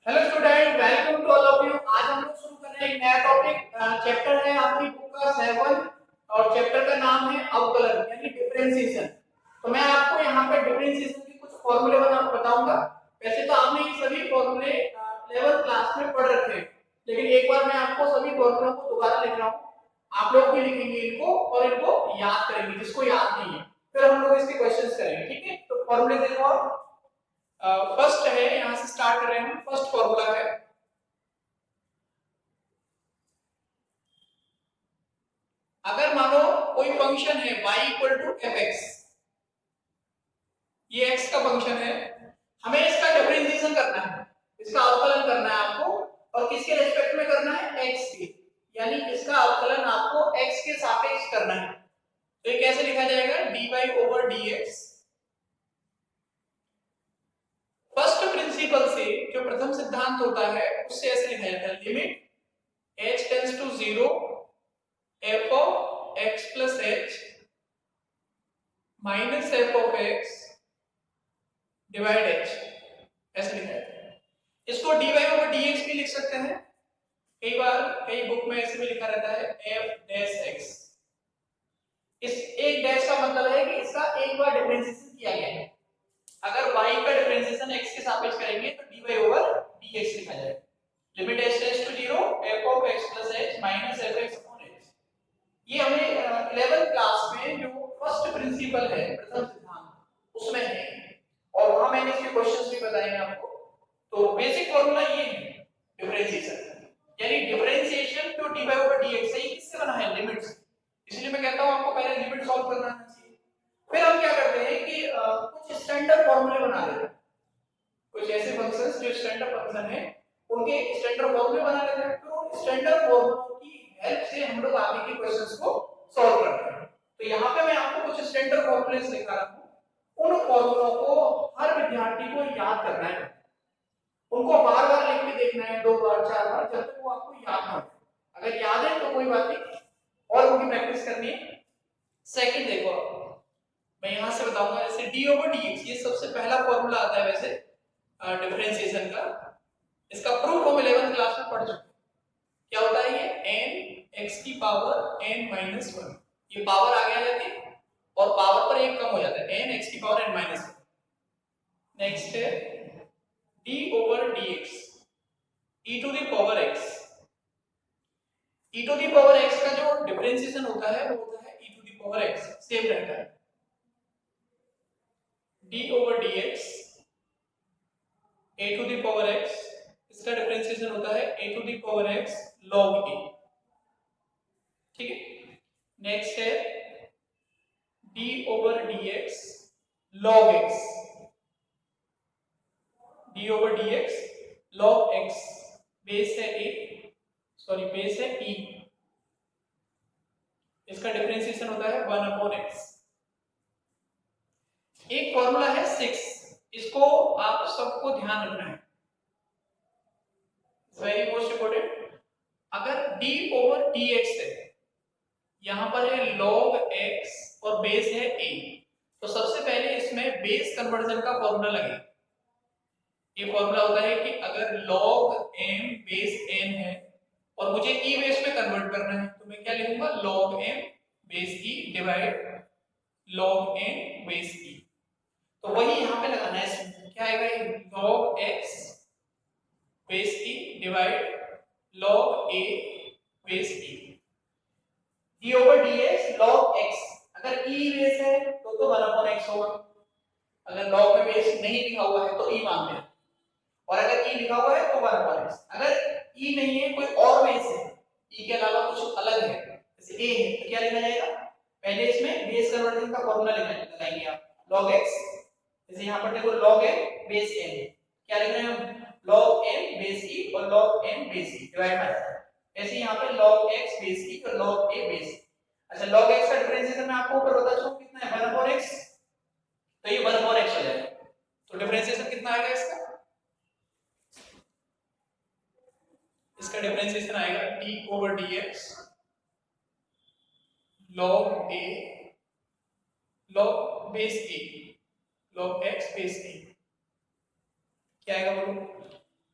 Hello student, welcome to all of you. आज हम लोग शुरू कर रहे हैं एक नया टॉपिक। चैप्टर है आपकी बुक का 7 और चैप्टर का नाम है अवकलन यानी डिफरेंशिएशन। तो मैं आपको यहाँ पे डिफरेंशिएशन के कुछ फॉर्मूले बताऊंगा। वैसे तो आपने ये सभी फॉर्मूले 11th क्लास में पढ़ रखे हैं, लेकिन एक बार मैं आपको सभी फॉर्मूलों को दोबारा लिख रहा हूँ। आप लोग भी लिखेंगे इनको और इनको याद करेंगे जिसको याद नहीं है, फिर हम लोग इसके क्वेश्चंस करेंगे। ठीक है, तो फॉर्मूले देखो आप। फर्स्ट है, यहां से स्टार्ट कर रहे हैं हम। फर्स्ट फॉर्मूला है, अगर मानो कोई फंक्शन है y equal to F X, ये x का फंक्शन है, हमें इसका डिफरेंशिएशन करना है, इसका अवकलन करना है आपको। और किसके रेस्पेक्ट में करना है? x के, यानी इसका अवकलन आपको x के सापेक्ष करना है। तो ये कैसे लिखा जाएगा? dy over dx। First principle से, जो प्रथम सिद्धांत होता है, उससे ऐसे लिखा जाता है, limit h tends to 0 f of x plus h minus f of x divide h, ऐसे लिखा जाता है। इसको dy ओवर dx भी लिख सकते हैं। कई बार कई बुक में ऐसे भी लिखा रहता है f डैश x। इस एक डैश का मतलब है कि इसका एक बार डिफरेंशिएशन किया गया है। अगर y का डिफरेंशिएशन x के सापेक्ष करेंगे तो dy ओवर dx लिखा जाएगा। Limit h tends to 0 f of x plus h minus f x upon h। ये हमें 11th क्लास में जो फर्स्ट प्रिंसिपल है, प्रथम सिद्धांत, उसमें है, और वहां मैंने इसके क्वेश्चंस भी बताए हैं आपको। तो बेसिक फॉर्मूला ये है डिफरेंशिएशन, यानी डिफरेंशिएशन जो dy ओवर dx है, किससे बना है? लिमिट से। इसलिए मैं कहता हूं आपको पहले लिमिट सॉल्व करना आना चाहिए। फिर हम क्या करते हैं कि कुछ स्टैंडर्ड फॉर्मूले बना लेते हैं। कुछ ऐसे फंक्शंस जो स्टैंडर्ड फंक्शन है, उनके स्टैंडर्ड फॉर्मूले बना लेते हैं। फिर उन स्टैंडर्ड फॉर्मूलों की हेल्प से हम लोग आगे के क्वेश्चंस को सॉल्व करते हैं। तो यहाँ पे मैं आपको कुछ स्टैंडर्ड फॉर्मूले लिखा रहा हूँ। उन फॉर्मूलों को हर विद्यार्थी को याद करना है, उनको बार बार लिख के देखना है, 2 बार 4 बार, जब तक वो आपको याद ना हो। अगर याद है तो कोई बात नहीं, और उनकी प्रैक्टिस करनी है। सेकंड देखो, मैं यहां से बताऊंगा, जैसे डी ओवर डी एक्स, ये सबसे पहला फॉर्मूला आता है वैसे डिफरेंशिएशन का। इसका प्रूफ हम 11th क्लास में पढ़ चुके हैं। क्या होता है ये? n x की पावर n माइनस 1, ये पावर आगे आ जाती है और पावर पर एक कम हो जाता है, n x की पावर n माइनस 1। नेक्स्ट है d over dx e to the power x। e to the power x का जो डिफरेंशिएशन होता है वो होता है e to the power x, same रहता है। d over dx a to the power x, इसका डिफरेंशिएशन होता है a to the power x log a। ठीक है, नेक्स्ट है d over dx log x, d over dx log x, base है a, sorry base है e, इसका differentiation होता है 1 अपॉन x। एक फॉर्मूला है 6, इसको आप सबको ध्यान रखना है, वेरी मोस्ट इंपोर्टेंट। अगर d ओवर dx है, यहां पर है log x और बेस है a, तो सबसे पहले इसमें बेस कन्वर्जन का फॉर्मूला लगेगा। ये फॉर्मूला होता है कि अगर log m बेस n है और मुझे e बेस में कन्वर्ट करना है, तो मैं क्या लिखूंगा? log m base e divide log n base e। तो वही यहां पे लगाना है। इसमें क्या आएगा? log x base e divide log a base e। d over dx log x, अगर e बेस है तो 1 अपॉन x होगा। अगर log में बेस नहीं लिखा हुआ है तो e मानते हैं, और अगर e लिखा हुआ है तो 1 अपॉन x। अगर e नहीं है, कोई और बेस है, e के अलावा कुछ अलग है, जैसे a है, तो क्या लिखा जाएगा? पहले इसमें बेस कन्वर्जन का फॉर्मूला लगाएंगे आप, log x, जैसे यहां पर देखो log m बेस n, क्या लिख रहे हैं हम? log m बेस e और log n base e divide by, ऐसे यहां पे log x बेस e और log a बेस e। अच्छा, log x का डिफरेंशिएशन मैं आपको ऊपर बता चुका कितना है, 1 अपॉन x, तो ये 1 अपॉन x हो जाएगा। तो डिफरेंशिएशन कितना आएगा इसका? इसका डिफरेंशिएशन आएगा d over dx log a log base a log x base a। क्या आएगा बोलो?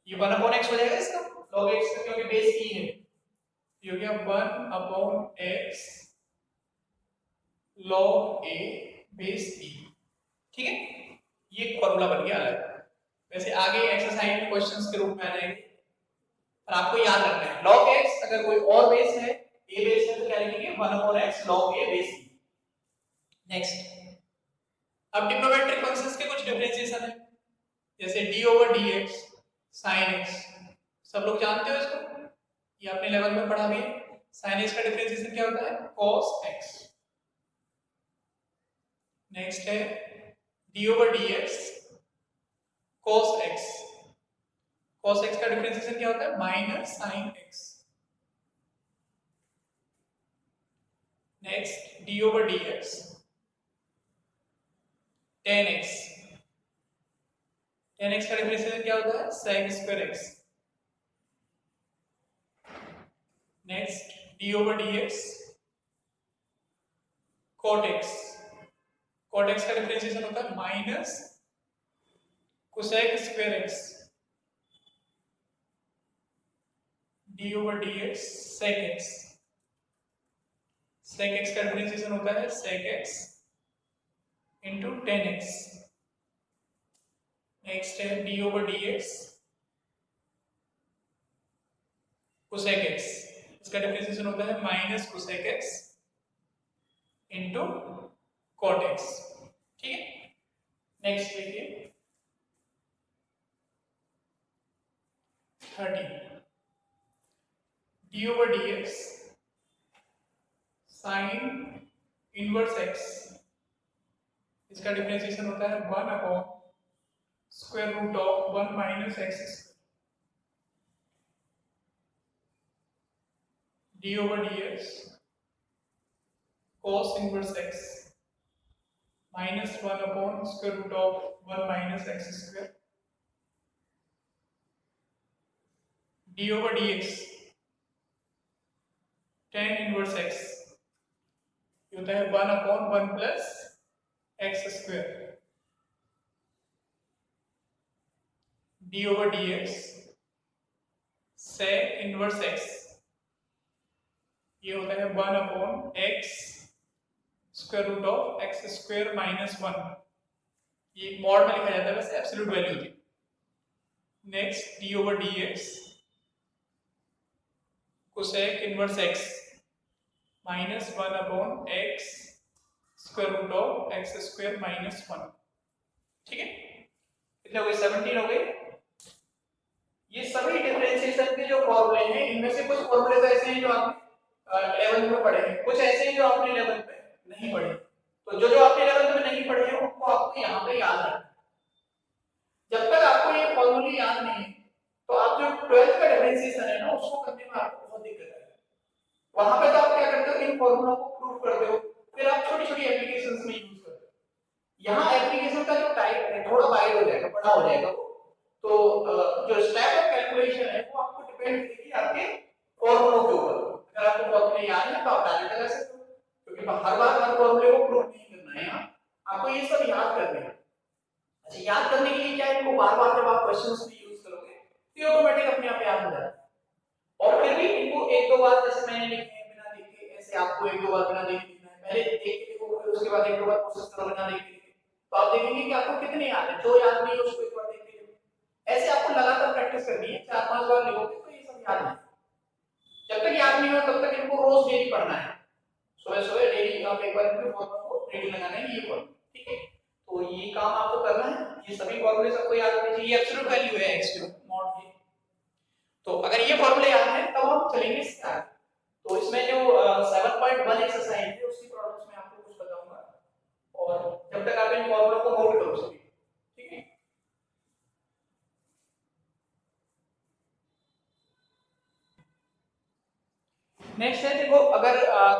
ये 1 अपॉन x हो जाएगा इसका log x का, क्योंकि बेस e है, ये हो गया 1 upon x log a base e। ठीक है, ये फॉर्मूला बन गया अलग। वैसे आगे एक्सरसाइज में क्वेश्चंस के रूप में आ जाएंगे, पर आपको याद रखना है log x अगर कोई और बेस है, a बेस है, तो क्या लिखेंगे 1 upon x log a base e। Next, अब ट्रिग्नोमेट्रिक फंक्शंस के कुछ डिफरेंशिएशन है, जैसे d over dx sin x, सब लोग जानते हो इसको, ये आपने लेवल में पढ़ा भी है। sin x का डिफरेंशिएशन क्या होता है cos x। नेक्स्ट है d over dx cos x, cos x का डिफरेंशिएशन क्या होता है minus sin x। Next d over dx tan x, tan x का डिफरेंशिएशन क्या होता है sec square x। Next d over dx cot x, cot x का differentiation होता है minus cosec square x। d over dx sec x, sec x का differentiation होता है sec x into tan x। Next है d over dx cosec x, इसका differentiation होता है minus cosec x into cot x। ठीक है, नेक्स्ट देखिए 30 d over dx sin inverse x, इसका डिफरेंशिएशन होता है 1 upon square root of 1 minus x d over dx cos inverse x minus 1 upon square root of 1 minus x square d over dx tan inverse x, ये होता है 1 upon 1 plus x square d over dx sec inverse x, ये होता है 1 upon x square root of x square minus 1, ये mod में लिखा जाता है, वैसे एब्सोल्यूट वैल्यू होती है। Next d over dx cosec inverse x minus 1 upon x square root of x square minus 1। ठीक है, कितने हो गए 17 हो गए। ये सभी डिफरेंशिएशन के जो फॉर्मूले हैं, इनमें से कुछ फॉर्मूले तो ऐसे हैं जो आपने 11th में पढ़े हैं, कुछ ऐसे हैं जो आपने 11th में नहीं पढ़े। तो जो आपने 11th में नहीं पढ़े हैं उनको आपको यहाँ पे याद रखना। जब तक आपको ये फॉर्मूले याद नहीं है तो आप जो 12th का डिफरेंशिएशन है ना, उसको करने में आपको बहुत दिक्कत आएगी। वहां पे तो आप क्या करते हो, इन फॉर्मूलों को प्रूव करते हो, फिर आप छोटी छोटी एप्लीकेशंस में यूज करते हो। यहाँ एप्लीकेशन का जो टाइप है थोड़ा वाइड हो जाएगा, बड़ा हो जाएगा, तो जो स्टेप ऑफ कैलकुलेशन है वो आपको डिपेंड करेगी आपके फॉर्मूलों के ऊपर। अगर आपको फॉर्मूले याद है तो आप डायरेक्ट लगा सकते हो, क्योंकि हर बार हर फॉर्मूले को प्रूव नहीं करना है, आपको ये सब याद करना है। अच्छा, याद करने के लिए क्या है, इनको बार-बार जब आप क्वेश्चंस में यूज करोगे तो ऑटोमेटिक अपने आप याद हो जाता है। और फिर भी इनको एक दो बार, जैसे मैंने लिखे हैं बिना देखे, ऐसे आपको एक दो बार बिना देखे लिखना है, पहले देख के देखो, फिर उसके बाद एक दो बार कोशिश करो बिना देखे, तो आप देखेंगे कि आपको कितने याद है। जो याद नहीं है उसको एक बार देख के देखो, ऐसे आपको लगातार प्रैक्टिस करनी है। 4-5 बार लिखोगे तो ये सब याद है। जब तक याद नहीं हो तब तक इनको रोज डेली पढ़ना है, सुबह सुबह डेली आप एक बार इनके फॉर्मूला को रेडी लगाना है, ये फॉर्मूला। ठीक है, तो ये काम आपको करना है, ये सभी फॉर्मूले सबको याद होने चाहिए। ये एब्सोल्यूट वैल्यू है x की मॉड की, तो अगर ये फॉर्मूले याद है तब हम चलेंगे स्टार्ट। तो इसमें जो 7.1 एक्सरसाइज है उसकी प्रॉब्लम्स में आपको कुछ बताऊंगा, और जब तक आप इन फॉर्मूलों को नोट करो सभी। ठीक है, नेक्स्ट है, देखो अगर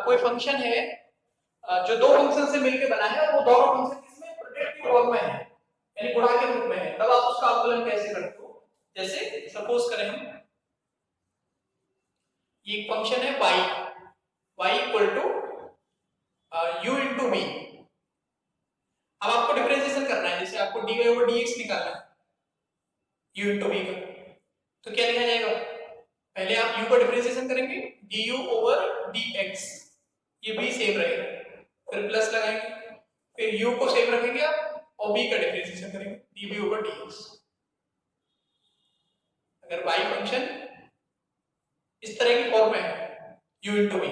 कोई फंक्शन है जो दो फंक्शन से मिलकर बना है और वो दोनों फंक्शन किसमें प्रोडक्टिव फॉर्म में है, यानी गुणा के रूप में है, तब आप उसका अवकलन कैसे करते हो। जैसे सपोज करें हम, ये एक फंक्शन है y equal to u into v। अब आपको डिफरेंशिएशन करना है, जैसे आपको dy ओवर dx निकालना है u इंटू v का, तो क्या लिखा जाएगा, पहले आप u का डिफरेंशिएशन करेंगे du ओवर dx, ये b सेम रहेगा, फिर प्लस लगाएंगे, फिर u को सेम रखेंगे आप और b का डिफरेंशिएशन करेंगे db ओवर dx। अगर y फंक्शन इस तरह की फॉर्म में है u इंटू v,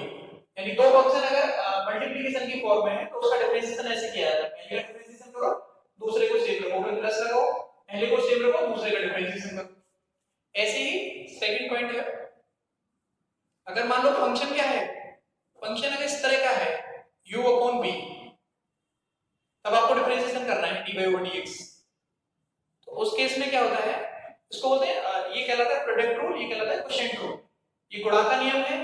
यानी दो फंक्शन अगर मल्टीप्लिकेशन की फॉर्म में है तो उसका डिफरेंशिएशन ऐसे किया जाता है, पहले का डिफरेंशिएशन करो दूसरे को सेम रखो, फिर प्लस लगाओ, पहले को सेम रखो दूसरे का डिफरेंशिएशन करो। ऐसे ही सेकंड पॉइंट है, अगर मान लो फंक्शन क्या है, फंक्शन अगर इस तरह का है u अपॉन v, तब आपको डिफरेंशिएशन करना है dy ओवर dx। तो उस केस में क्या होता है, इसको बोलते हैं ये कहलाता है प्रोडक्ट रूल, ये कहलाता है क्वोशिएंट रूल। ये गुणा का नियम है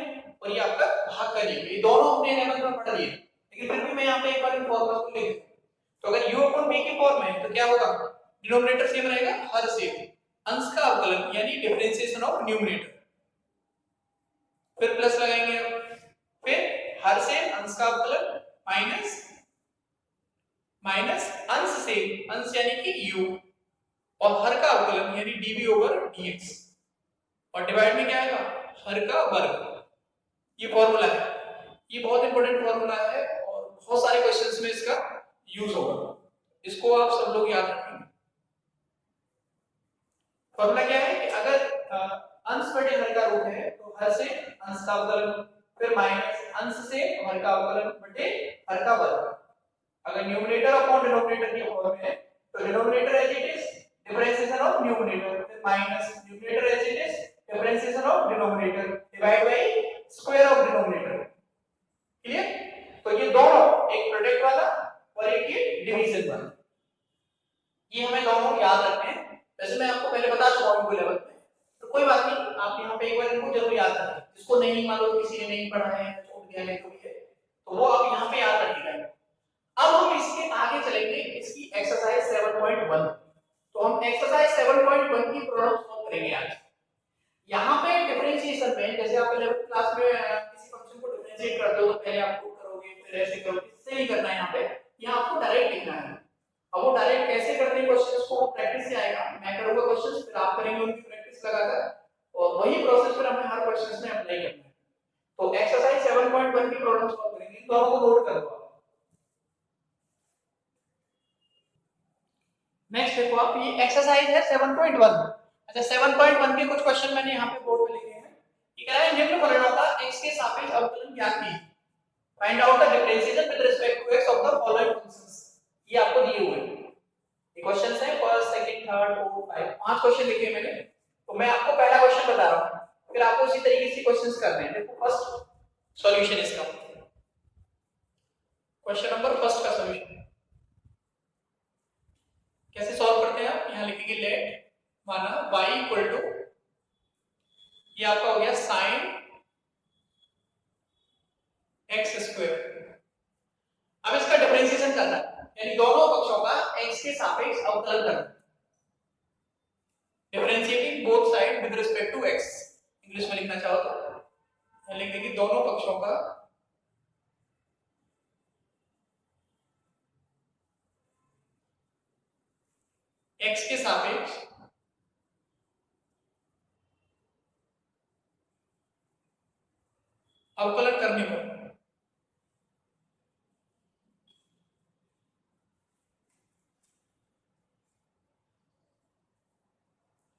और ये आपका भाग का नियम, ये दोनों अपने लेवल पर पढ़ लिए, लेकिन फिर भी मैं यहाँ पे एक बार इन फॉर्मूला को लिख दूं। तो अगर u अपॉन v की फॉर्म है तो क्या होगा, डिनोमिनेटर सेम रहेगा, हर सेम, अंश का अवकलन यानी डिफरेंशिएशन ऑफ न्यूमरेटर, फिर प्लस लगाएंगे, फिर हर से अंश का अवकलन माइनस माइनस अंश से अंश यानी कि u और हर का अवकलन यानी dv ओवर dx, और डिवाइड में क्या आएगा, हर का वर्ग। ये फॉर्मूला है, ये बहुत इंपॉर्टेंट फॉर्मूला है और बहुत सारे क्वेश्चंस में इसका यूज होगा, इसको आप सब लोग याद रखेंगे। फॉर्मूला क्या है कि अगर अंश बटे हर का रूप है तो हर से अंश का अवकलन, फिर माइनस अंश से हर का अवकलन बटे हर का वर्ग। अगर न्यूमरेटर अपॉन डिनोमिनेटर की फॉर्म है तो denominator as it is differentiation of numerator, फिर minus numerator as it is differentiation of denominator divide by square of denominator. Clear? तो ये दोनों, एक प्रोडक्ट वाला और एक ये डिवीजन वाला, ये हमें दोनों याद रखने हैं। वैसे मैं आपको पहले बता चुका हूं लेवल में, तो कोई बात नहीं, आप यहाँ पे एक बार इनको जरूर याद रखें। जिसको नहीं मालूम, किसी ने नहीं पढ़ा है, छूट गया है, तो वो आप यहाँ पे याद रखिएगा। अब हम इसके आगे चलेंगे, इसकी एक्सरसाइज 7.1। तो हम एक्सरसाइज 7.1 की प्रॉब्लम सॉल्व करेंगे आज। यहाँ पे डिफरेंशिएशन में, जैसे आप 11th क्लास में किसी फंक्शन को डिफरेंशिएट करते हो तो पहले आप प्रूव करोगे, फिर ऐसे करोगे, इससे नहीं करना है। यहाँ पे यहाँ आपको डायरेक्ट लिखना है। अब वो डायरेक्ट कैसे करते हैं क्वेश्चंस को, प्रैक्टिस से आएगा। मैं करूंगा क्वेश्चंस, फिर आप करेंगे उनकी प्रैक्टिस लगाकर, और वही प्रोसेस फिर हमें हर क्वेश्चंस में अप्लाई करना है। तो एक्सरसाइज 7.1 की प्रॉब्लम सॉल्व करेंगे, इन दोनों को नोट करो। नेक्स्ट देखो आप, ये एक्सरसाइज है 7.1। अच्छा, 7.1 के कुछ क्वेश्चन मैंने यहाँ पे बोर्ड पे लिखे हैं। ये कह रहा है निम्न परिणामता x के सापेक्ष अवकलन ज्ञात कीजिए, find out the differentiation with respect to x of the following functions. ये आपको दिए हुए हैं, ये क्वेश्चंस हैं first, second, third, fourth, 5, 5 question लिखे हैं मैंने। तो मैं आपको पहला क्वेश्चन बता रहा हूं, फिर आपको उसी तरीके से क्वेश्चंस करने हैं। देखो फर्स्ट सॉल्यूशन इसका, क्वेश्चन नंबर फर्स्ट का सॉल्यूशन कैसे सॉल्व करते हैं आप, यहां लिखेंगे लेट माना y इक्वल टू, ये आपका हो गया साइन x स्क्वायर। अब इसका डिफरेंशिएशन करना है, यानी दोनों पक्षों का x के सापेक्ष अवकलन करना, differentiating both side with respect to x। English में लिखना चाहो तो लिख देंगे दोनों पक्षों का x के सापेक्ष अवकलन करने पर।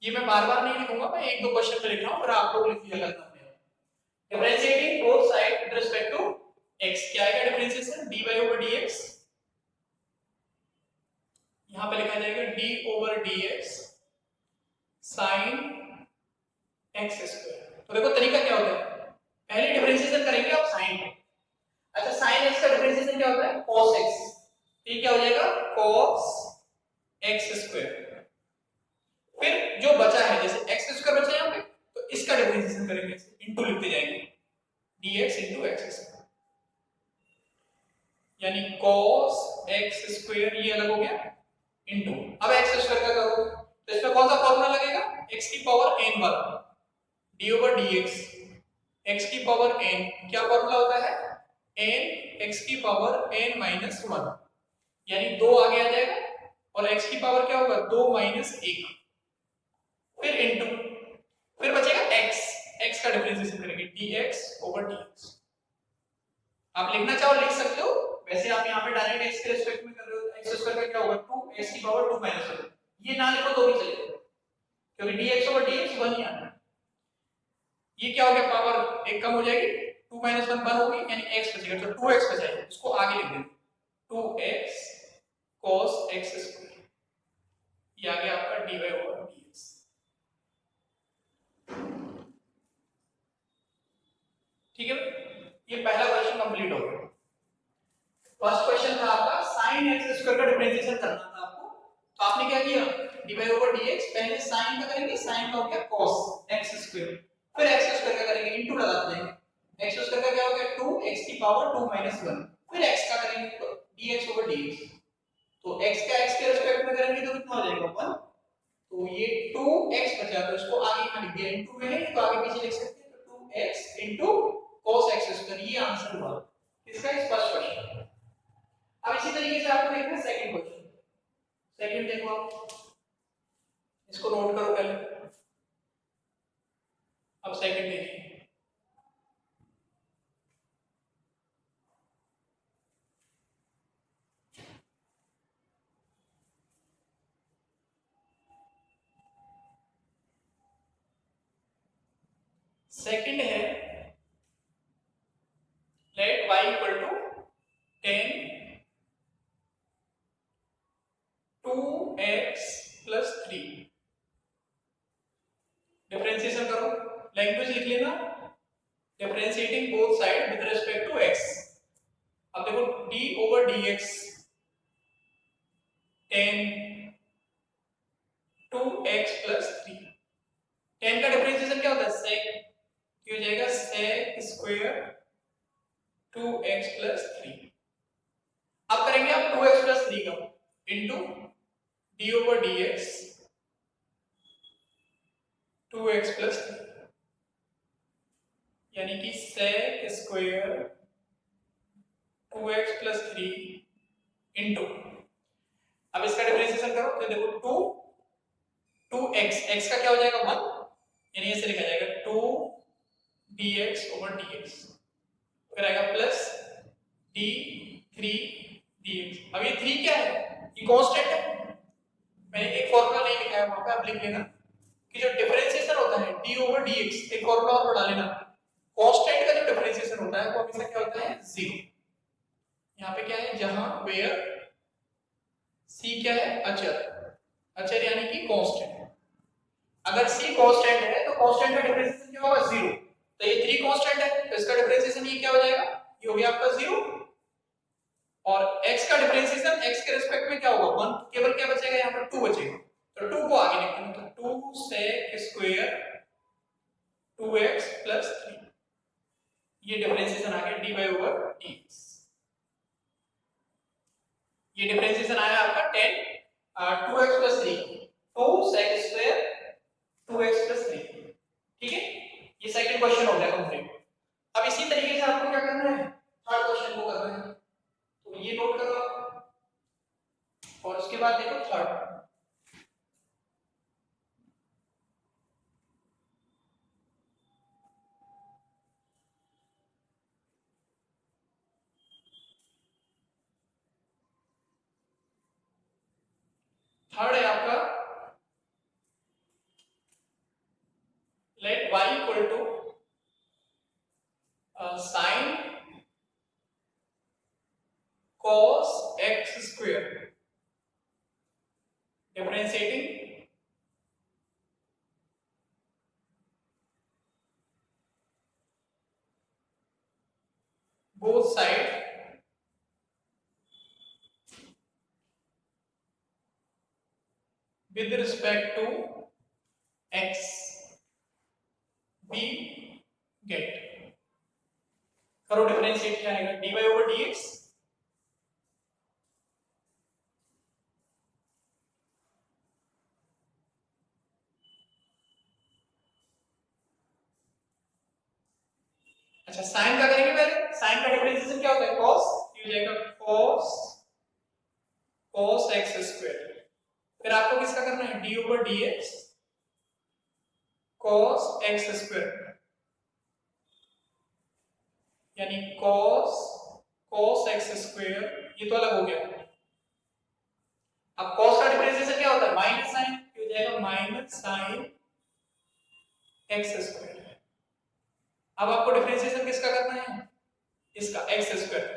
ये मैं बार बार नहीं लिखूंगा, मैं एक दो क्वेश्चन पे लिख रहा हूं, फिर आप लोग लिख लिया करना। Differentiating both side with respect to x, क्या आएगा डिफरेंशिएशन, dy ओवर dx, यहां पे लिखा जाएगा d over dx sin x square. तो देखो तरीका क्या होता है, पहले डिफरेंशिएशन करेंगे आप sin को। अच्छा, sin x का डिफरेंशिएशन क्या होता है, cos x, ये क्या हो जाएगा cos x स्क्वायर। फिर जो बचा है, जैसे x स्क्वायर बचा है यहाँ पे, तो इसका डिफरेंशिएशन करेंगे, इनटू लिखते जाएंगे dx into x स्क्वायर, यानी cos x स्क्वायर, ये अलग हो गया इनटू। अब x स्क्वायर का करो तो इसमें कौन सा फॉर्मूला लगेगा, x की पावर n वर्ग d ओवर dx, x की पावर n, क्या फॉर्मूला होता है n x की पावर n माइनस 1, यानी 2 आगे आ जाएगा और x की पावर क्या होगा 2 माइनस 1, फिर इनटू फिर बचेगा x, x का डिफरेंशिएशन करेंगे dx ओवर dx। आप लिखना चाहो लिख सकते हो, वैसे आप यहाँ पे डायरेक्ट x के रिस्पेक्ट में कर रहे हो, x स्क्वायर का क्या होगा 2x की पावर 2 माइनस 1, ये ना लिखो तो भी चलेगा क्योंकि dx ओवर dx 1 ही आना है। ये क्या हो गया, पावर एक कम हो जाएगी, 2 माइनस 1 1 होगी यानी x बचेगा, तो 2x बचेगा, इसको आगे लिख देंगे 2x cos x स्क्वायर, ये आ गया आपका dy ओवर dx। ठीक है, ये पहला क्वेश्चन कंप्लीट हो गया। फर्स्ट क्वेश्चन था आपका sin x स्क्वायर का डिफरेंशिएशन करना था आपको, तो आपने क्या किया dy ओवर dx, पहले sin का करेंगे, sin का हो गया cos x स्क्वायर, फिर x स्क्वायर का करेंगे इनटू लगा देंगे, x स्क्वायर का क्या हो गया 2x की पावर 2 माइनस 1, फिर x का करेंगे तो dx ओवर dx, तो x का x के रिस्पेक्ट में करेंगे तो कितना हो जाएगा 1, तो ये 2x बचा, तो इसको आगे यहाँ लिख दिया, इनटू में है तो आगे पीछे लिख सकते हैं, तो 2x into cos x square, ये आंसर हुआ इसका इस फर्स्ट क्वेश्चन। अब इसी तरीके से आपको देखना है सेकंड क्वेश्चन। सेकंड देखो आप, इसको नोट करो पहले। अब सेकंड देखिए, सेकंड है let y equal to 10 2x plus 3, differentiation करो, लैंग्वेज लिख लेना, differentiating both side with respect to x। अब देखो d over dx 10 2x plus 3, 10 का डिफरेंशिएशन क्या होता है sec, ये हो जाएगा sec स्क्वायर 2x प्लस 3। अब करेंगे आप 2x प्लस 3 का into d over dx 2x plus 3, यानी कि sec square 2x plus 3 into, अब इसका डिफरेंशिएशन करो तो देखो 2x, x का क्या हो जाएगा 1, यानी ऐसे लिखा जाएगा 2 dx ओवर dx, फिर आएगा प्लस d 3 dx। अब ये 3 क्या है, ये कांस्टेंट है, मैंने एक फॉर्मूला नहीं लिखा है वहां पे, आप लिख लेना कि जो डिफरेंशिएशन होता है d ओवर dx, एक फॉर्मूला और बढ़ा लेना, कांस्टेंट का जो डिफरेंशिएशन होता है वो हमेशा क्या होता है 0। यहाँ पे क्या है, जहां वेयर c क्या है अचर, अचर यानी कि कांस्टेंट, अगर c कांस्टेंट है तो कांस्टेंट का डिफरेंशिएशन क्या होगा 0, तो ये 3 कांस्टेंट है तो इसका डिफरेंशिएशन ये क्या हो जाएगा, ये हो गया आपका 0, और x का डिफरेंशिएशन x के रिस्पेक्ट में क्या होगा 1, केवल क्या बचेगा यहाँ पर 2 बचेगा, तो 2 को आगे लिखते हैं, तो 2 sec स्क्वायर 2x प्लस 3, ये डिफरेंशिएशन आ गया dy ओवर dx। ये डिफरेंशिएशन आया आपका 10 2x plus 3, 2 sec square 2x plus 3। ठीक है, ये सेकंड क्वेश्चन हो गया कंप्लीट। अब इसी तरीके से आपको क्या करना है, थर्ड क्वेश्चन को करना है, तो ये नोट करो और उसके बाद देखो थर्ड। थर्ड है आपका let y equal to sin cos x square, डिफरेंशिएटिंग both side with respect to x, b get, करो डिफरेंशिएट, क्या आएगा dy ओवर dx, अच्छा साइन का करेंगे पहले, साइन का डिफरेंशिएशन क्या होता है cos, ये हो जाएगा cos x स्क्वायर, फिर आपको किसका करना है d over dx cos x square यानी cos x स्क्वायर, ये तो अलग हो गया। अब cos का डिफरेंशिएशन क्या होता है? माइनस साइन, हो जाएगा माइनस साइन x स्क्वायर। अब आपको डिफरेंशिएशन किसका करना है? इसका x square,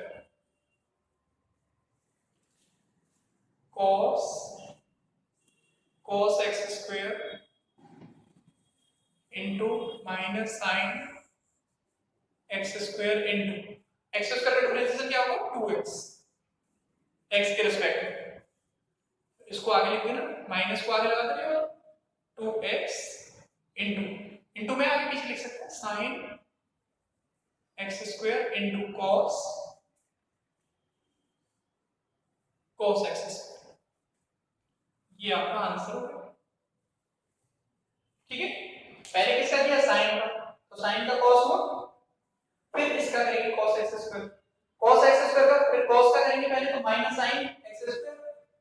cos x square into minus sine x square into x square का डिफरेंशिएशन क्या होगा? 2x x के रिस्पेक्ट में। इसको आगे लिख देना, माइनस को आगे लगा देंगे और 2x इंटू में आगे पीछे लिख सकते हैं sine x square into cos x square. ये आपका आंसर होगा। ठीक है, पहले किसका किया? साइन का, तो साइन का cos हुआ, फिर इसका करेंगे cos x स्क्वायर, का फिर cos का करेंगे पहले, तो माइनस साइन x स्क्वायर,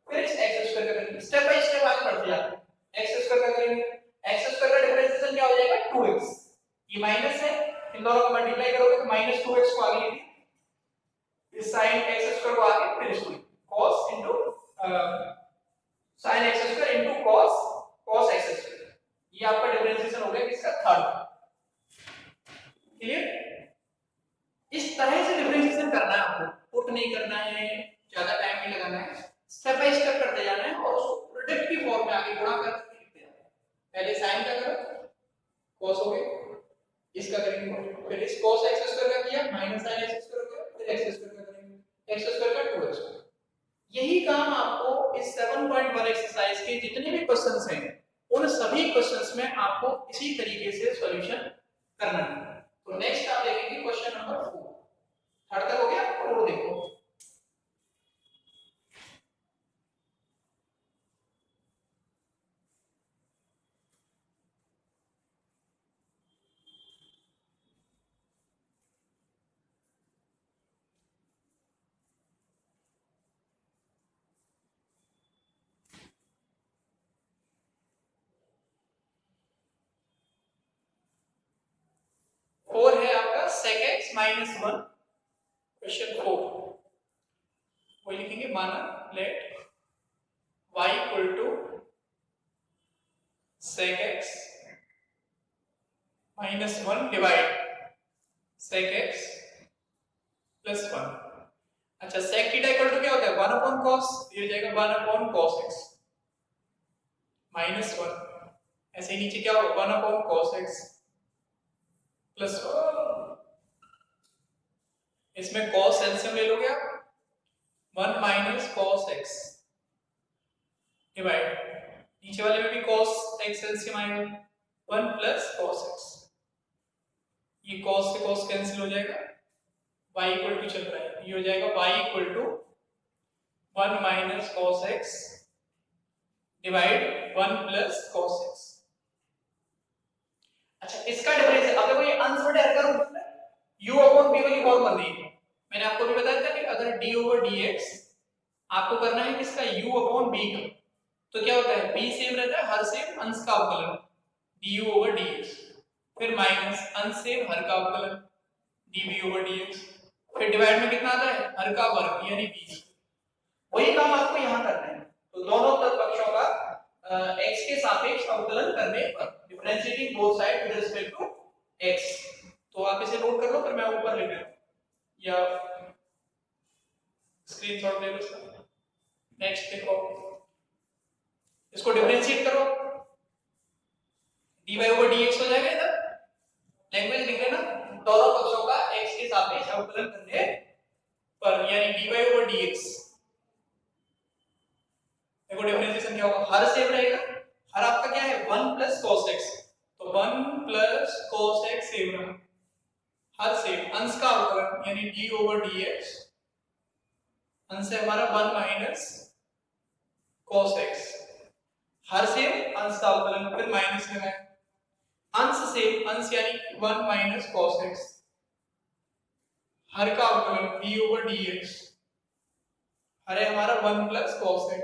फिर इस x स्क्वायर का करेंगे। स्टेप बाय स्टेप आगे बढ़ते जाते हैं। x स्क्वायर का करेंगे, x स्क्वायर का डिफरेंशिएशन क्या हो जाएगा? 2x, ये माइनस है, इन दोनों को मल्टीप्लाई करोगे तो माइनस 2x को आगे लिखिए, इस sin x स्क्वायर को आगे, फिर इसको cos into sin x square into cos x square. ये आपका डिफरेंशिएशन हो गया किसका? थर्ड। क्लियर? इस तरह से डिफरेंशिएशन करना है आपको, पुट नहीं करना है, ज्यादा टाइम नहीं लगाना है, स्टेप बाय स्टेप करते जाना है और उसको प्रोडक्ट की फॉर्म में आगे गुणा करके लिखते जाना है। पहले sin का करो, cos हो गया, इसका करेंगे, फिर इस cos x स्क्वायर का किया, माइनस sin x स्क्वायर हो गया, फिर x स्क्वायर का करेंगे, x स्क्वायर का 2x। यही काम आपको इस 7.1 एक्सरसाइज के जितने भी क्वेश्चंस हैं उन सभी क्वेश्चंस में आपको इसी तरीके से सॉल्यूशन करना है। तो नेक्स्ट आप देखेंगे क्वेश्चन नंबर 4। थर्ड तक हो गया, 4 देखो। फोर है आपका sec x माइनस 1, क्वेश्चन 4। वही लिखेंगे, माना let y equal to sec x minus 1 divide sec x plus 1। अच्छा, sec थीटा इक्वल टू क्या होता है? 1 अपॉन cos, ये हो जाएगा 1 अपॉन cos x माइनस 1। ऐसे ही नीचे क्या होगा? 1 अपॉन cos x प्लस 1। इसमें cos एलसीएम ले लोगे आप, 1 माइनस cos x डिवाइड, नीचे वाले में भी cos x एलसीएम आएगा, 1 प्लस cos x। ये cos से cos कैंसिल हो जाएगा, y इक्वल टू चल रहा है, ये हो जाएगा y equal to 1 minus cos x divide 1 plus cos x। अच्छा, इसका डिफरेंस अब देखो, ये अनसर्टेन एरर का रूप है, u अपॉन b वाली फॉर्म बन रही है। मैंने आपको भी बताया था कि अगर d ओवर dx आपको करना है किसका? u अपॉन b का, तो क्या होता है? b सेम रहता है, हर सेम अंश का अवकलन du ओवर dx, फिर माइनस अंश सेम हर का अवकलन dv ओवर dx, फिर डिवाइड में कितना आता है? हर का वर्ग यानी b। वही काम आपको यहां करना है। तो दोनों पक्षों का x के सापेक्ष अवकलन करने पर, differentiating both side with respect to x। तो आप इसे नोट कर लो, फिर मैं ऊपर लिख रहा हूं या स्क्रीनशॉट ले लो इसका। नेक्स्ट देखो, इसको डिफरेंशिएट करो, dy ओवर dx हो जाएगा, इधर लैंग्वेज लिख लेना, दोनों पक्षों का x के सापेक्ष अवकलन करने पर, यानी dy ओवर dx। देखो डिफरेंशिएशन क्या होगा? हर सेम रहेगा, हर आपका क्या है? 1 प्लस cos x, तो 1 प्लस cos x सेम रहा, हर सेम अंश का अवकलन यानी d ओवर dx, अंश है हमारा 1 माइनस cos x, हर सेम अंश का अवकलन, फिर माइनस में है अंश सेम, अंश यानी 1 माइनस cos x, हर का अवकलन d ओवर dx, हर है हमारा 1 प्लस cos x।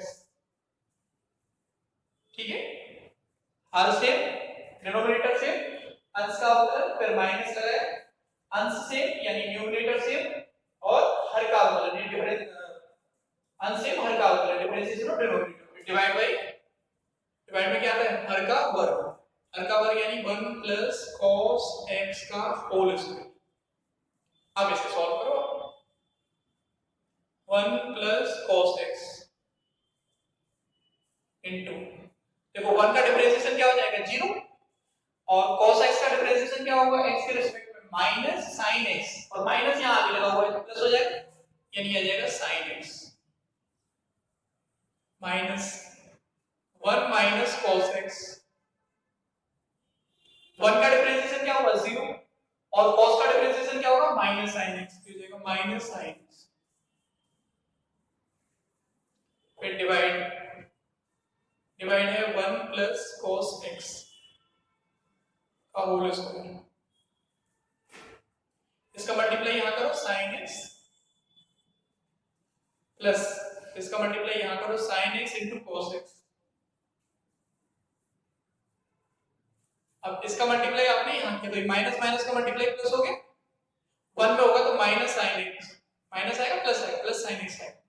ठीक है, हर सेम डिनोमिनेटर से अंश का अवकलन, फिर माइनस लगाए, अंश से यानी न्यूमरेटर से और हर का अवकलन, डिफरेंस अंश से हर का अवकलन, डिफरेंशिएशन ऑफ डिनोमिनेटर, डिवाइड में क्या आता है हर का वर्ग, हर का वर्ग यानी 1 प्लस cos x का होल स्क्वायर। अब इसे सॉल्व करो, 1 प्लस cos x इनटू, देखो 1 का डिफरेंशिएशन क्या हो जाएगा 0 और cos x का डिफरेंशिएशन क्या होगा x के रिस्पेक्ट में माइनस sin x, और माइनस यहां आगे लगा हुआ है तो प्लस हो जाएगा, यानी आ जाएगा sin x minus 1 minus cos x। 1 का डिफरेंशिएशन क्या होगा 0 और cos का डिफरेंशिएशन क्या होगा माइनस sin x, तो हो जाएगा माइनस sin x, फिर डिवाइड है 1 प्लस cos x का होल स्क्वायर, इसका मल्टीप्लाई यहां करो sin x प्लस इसका मल्टीप्लाई यहां करो sin x into cos x। अब इसका मल्टीप्लाई आपने यहां किया तो माइनस माइनस का मल्टीप्लाई प्लस हो गया, 1 में होगा तो माइनस sin x, माइनस आएगा प्लस sin x आएगा,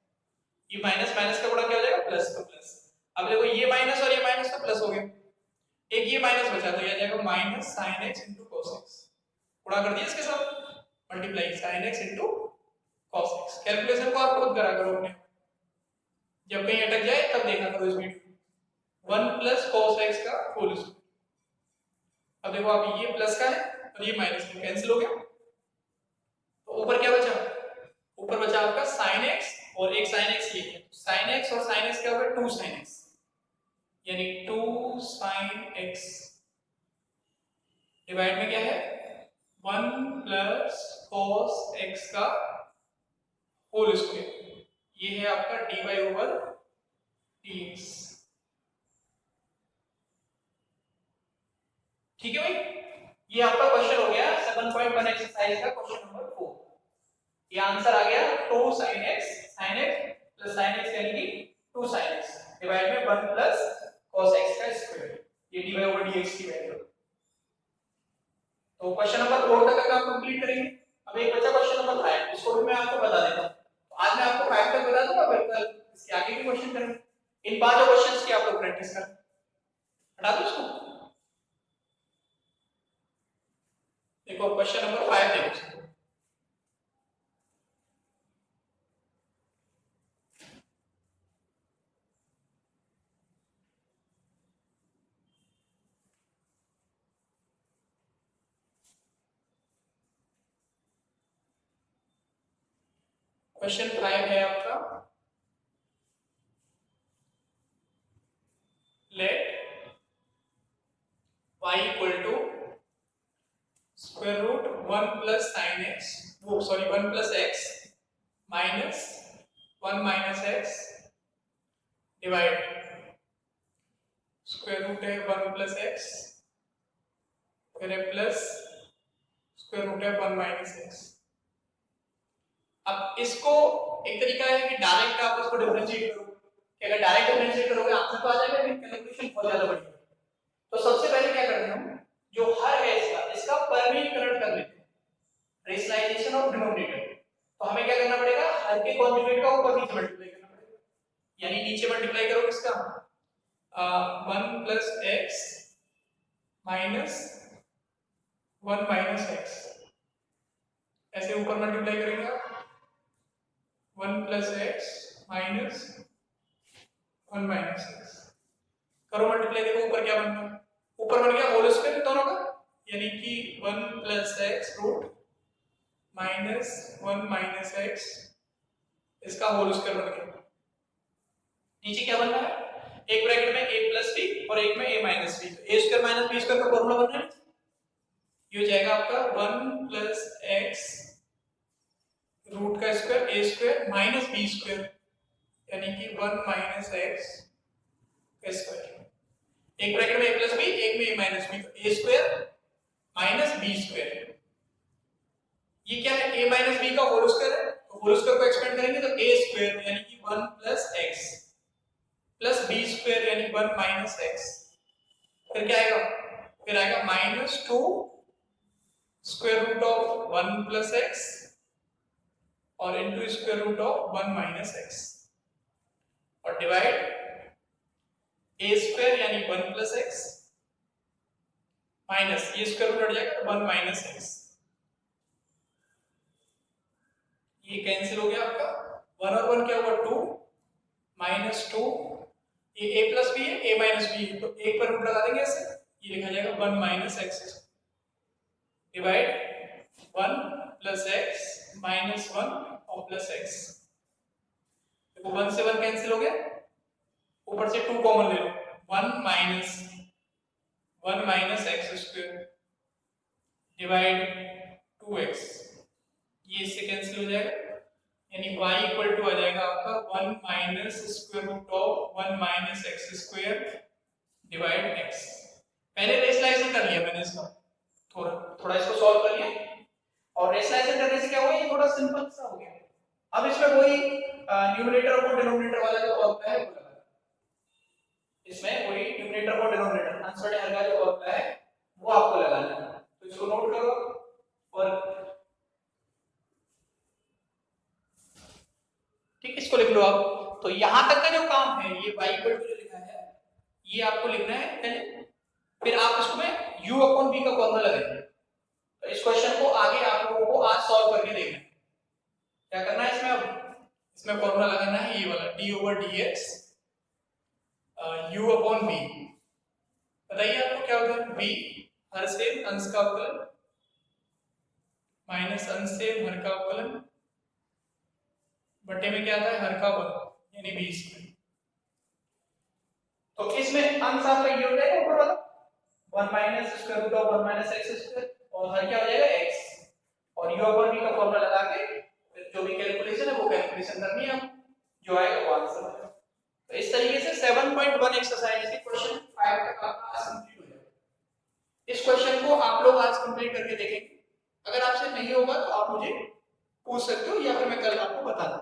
ये माइनस माइनस का गुणा क्या हो जाएगा प्लस, तो प्लस। अब देखो ये माइनस और ये माइनस तो प्लस हो गया, एक ये माइनस बचा तो ये आ जाएगा minus sin x into cos x, गुणा कर दिया इसके साथ, multiply sin x into cos x। Calculation को आप खुद करा करो अपने, जब कहीं अटक जाए तब देखा करो इस वीडियो, 1 प्लस cos x का होल स्क्वायर। अब देखो आप ये प्लस का है और ये माइनस का, कैंसिल हो गया, तो ऊपर क्या बचा, ऊपर बचा आपका sin x और एक sin x ये है, sin x और sin x क्या होगा 2 sin x, यानी 2 sin x डिवाइड में क्या है 1 प्लस cos x का होल स्क्वायर, ये है आपका dy ओवर dx। ठीक है भाई, ये आपका क्वेश्चन हो गया 7.1 एक्सरसाइज का क्वेश्चन नंबर 4। ये आंसर आ गया 2 sin x plus sin x यानी कि 2 sin x डिवाइड में 1 प्लस cos x का स्क्वायर, ये dy ओवर dx की वैल्यू। तो क्वेश्चन नंबर 4 तक का काम कंप्लीट करेंगे। अब एक बचा क्वेश्चन नंबर 5, इसको भी मैं आपको बता देता हूं, तो आज मैं आपको 5 तक बता दूंगा, फिर कल इसके आगे के क्वेश्चन करेंगे। इन पांचों क्वेश्चंस की आप लोग प्रैक्टिस करें, हटा दो इसको। देखो क्वेश्चन नंबर 5 देखो, क्वेश्चन 5 है आपका, let y equal to square root 1 plus sin x, वो sorry 1 plus x minus 1 minus x divide square root है 1 प्लस x फिर है प्लस स्क्वायर रूट है 1 माइनस x। अब इसको एक तरीका है कि डायरेक्ट आप इसको डिफरेंशिएट करो, कि अगर डायरेक्ट डिफरेंशिएट करोगे आंसर तो आ जाएगा, लेकिन कैलकुलेशन बहुत ज्यादा बढ़िया। तो सबसे पहले क्या करते हैं हम, जो हर है इसका परिमीकरण कर लेते हैं, रेशनलाइजेशन ऑफ डिनोमिनेटर। तो हमें क्या करना पड़ेगा, हर के कॉन्जुगेट का ऊपर नीचे मल्टीप्लाई करना पड़ेगा, यानी नीचे मल्टीप्लाई करो किसका 1 plus x minus 1 minus x, ऐसे ऊपर मल्टीप्लाई करेंगे आप 1 plus x minus 1 minus x, करो मल्टीप्लाई, देखो ऊपर क्या बनता है, ऊपर बन गया होल स्क्वायर दोनों का, यानी कि 1 plus x root minus 1 minus x, इसका होल स्क्वायर बन गया। नीचे क्या बन रहा है, एक ब्रैकेट में a प्लस b और एक में a minus b, a square minus b square का फॉर्मूला बन रहा है, ये हो जाएगा आपका 1 प्लस x रूट का square a square minus b square, यानी कि 1 माइनस x का स्क्वायर, एक ब्रैकेट में a प्लस b एक में a minus b, a square minus b square, ये क्या है a माइनस b का होल स्क्वायर है, तो होल स्क्वायर को एक्सपेंड करेंगे तो a स्क्वायर यानी कि 1 plus x plus b square यानी 1 माइनस x, फिर क्या आएगा फिर आएगा -2 square root of 1 plus x और into square root of 1 minus x और डिवाइड ए स्क्वायर यानी 1 प्लस एक्स माइनस ये स्क्वायर रूट हट जाएगा तो 1 माइनस एक्स, ये कैंसिल हो गया आपका 1 और 1 क्या हुआ 2 -2 ये a प्लस बी है a माइनस बी है तो एक पर रूट लगा देंगे ऐसे ये लिखा जाएगा 1 minus x divide 1 plus x minus 1 और प्लस एक्स। देखो 1 से 1 कैंसिल हो गया, ऊपर से 2 कॉमन ले लो 1 minus x square divide 2x, ये इससे कैंसिल हो जाएगा यानी y इक्वल टू आ जाएगा आपका 1 minus square root of 1 minus x square divide x। पहले रेशनलाइजेशन कर लिया मैंने इसका, थोड़ा इसको सॉल्व कर लिया और रेशनलाइजेशन करने से क्या हुआ ये थोड़ा सिंपल सा हो गया। अब इसमें वही न्यूमरेटर और डिनोमिनेटर वाला जो फॉर्मूला है वो लगा, इसमें वही न्यूमरेटर और डिनोमिनेटर आंसर हर का जो फॉर्मूला है वो आपको लगाना है, तो इसको नोट करो और ठीक इसको लिख लो आप। तो यहां तक का जो काम है ये y इक्वल टू जो लिखा है ये आपको लिखना है पहले, फिर आप इसको में u अपॉन v का फॉर्मूला लगाएंगे। तो इस क्वेश्चन को आगे आप लोगों को आज सॉल्व करके देखना है। क्या करना है इसमें, अब इसमें फॉर्मूला लगाना है ये वाला d over dx u upon v। बताइए आपको क्या होता है, v हर से अंश का अवकलन माइनस अंश से हर का अवकलन बटे में क्या आता है हर का वर्ग यानी 20 में। तो इसमें अंश आपका ये हो जाएगा ऊपर वाला 1 minus square root of 1 minus x square और हर क्या हो जाएगा x और u ओवर v का फॉर्मूला लगा के जो भी कैलकुलेशन है वो कैलकुलेशन करनी है, जो आएगा वो आंसर आएगा। तो इस तरीके से 7.1 एक्सरसाइज के क्वेश्चन 5 तक आपका आज कंप्लीट हो जाएगा। इस क्वेश्चन को आप लोग आज कंप्लीट करके देखेंगे, अगर आपसे नहीं होगा तो आप मुझे पूछ सकते हो या फिर मैं कल आपको बता दूं,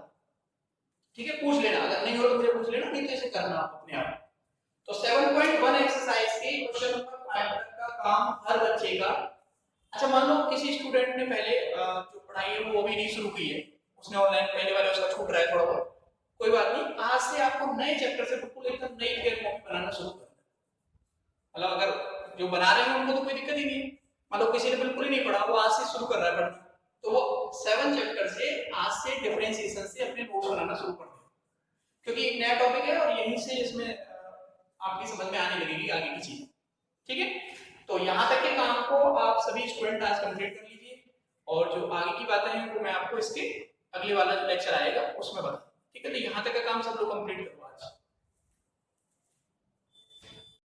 ठीक है पूछ लेना, अगर नहीं हो तो मुझे पूछ लेना, नहीं तो इसे करना आप अपने आप। तो 7.1 एक्सरसाइज के क्वेश्चन नंबर 5 तक का काम हर बच्चे का। अच्छा मान लो किसी स्टूडेंट ने पहले जो पढ़ाई है वो अभी नहीं शुरू की है, उसने ऑनलाइन पहले वाले उसका छूट रहा है थोड़ा बहुत, कोई बात नहीं, आज से आपको नए चैप्टर से बिल्कुल एकदम नई फेयर कॉपी बनाना शुरू करना है। मतलब अगर जो बना रहे हैं उनको तो कोई दिक्कत ही नहीं है, मतलब किसी ने बिल्कुल ही नहीं पढ़ा वो आज से शुरू कर रहा है पढ़ना, तो वो 7 चैप्टर से आज से डिफरेंशिएशन से अपने नोट्स बनाना शुरू कर दें, क्योंकि एक नया टॉपिक है और यहीं से इसमें आपकी समझ में आने लगेगी आगे की चीज, ठीक है। तो यहाँ तक के काम को आप सभी स्टूडेंट आज कंप्लीट कर लीजिए और जो आगे की बातें हैं वो मैं आपको इसके अगले वाला जो लेक्चर आएगा उसमें बताऊँ, ठीक है। तो यहाँ तक का काम सब लोग कंप्लीट करो।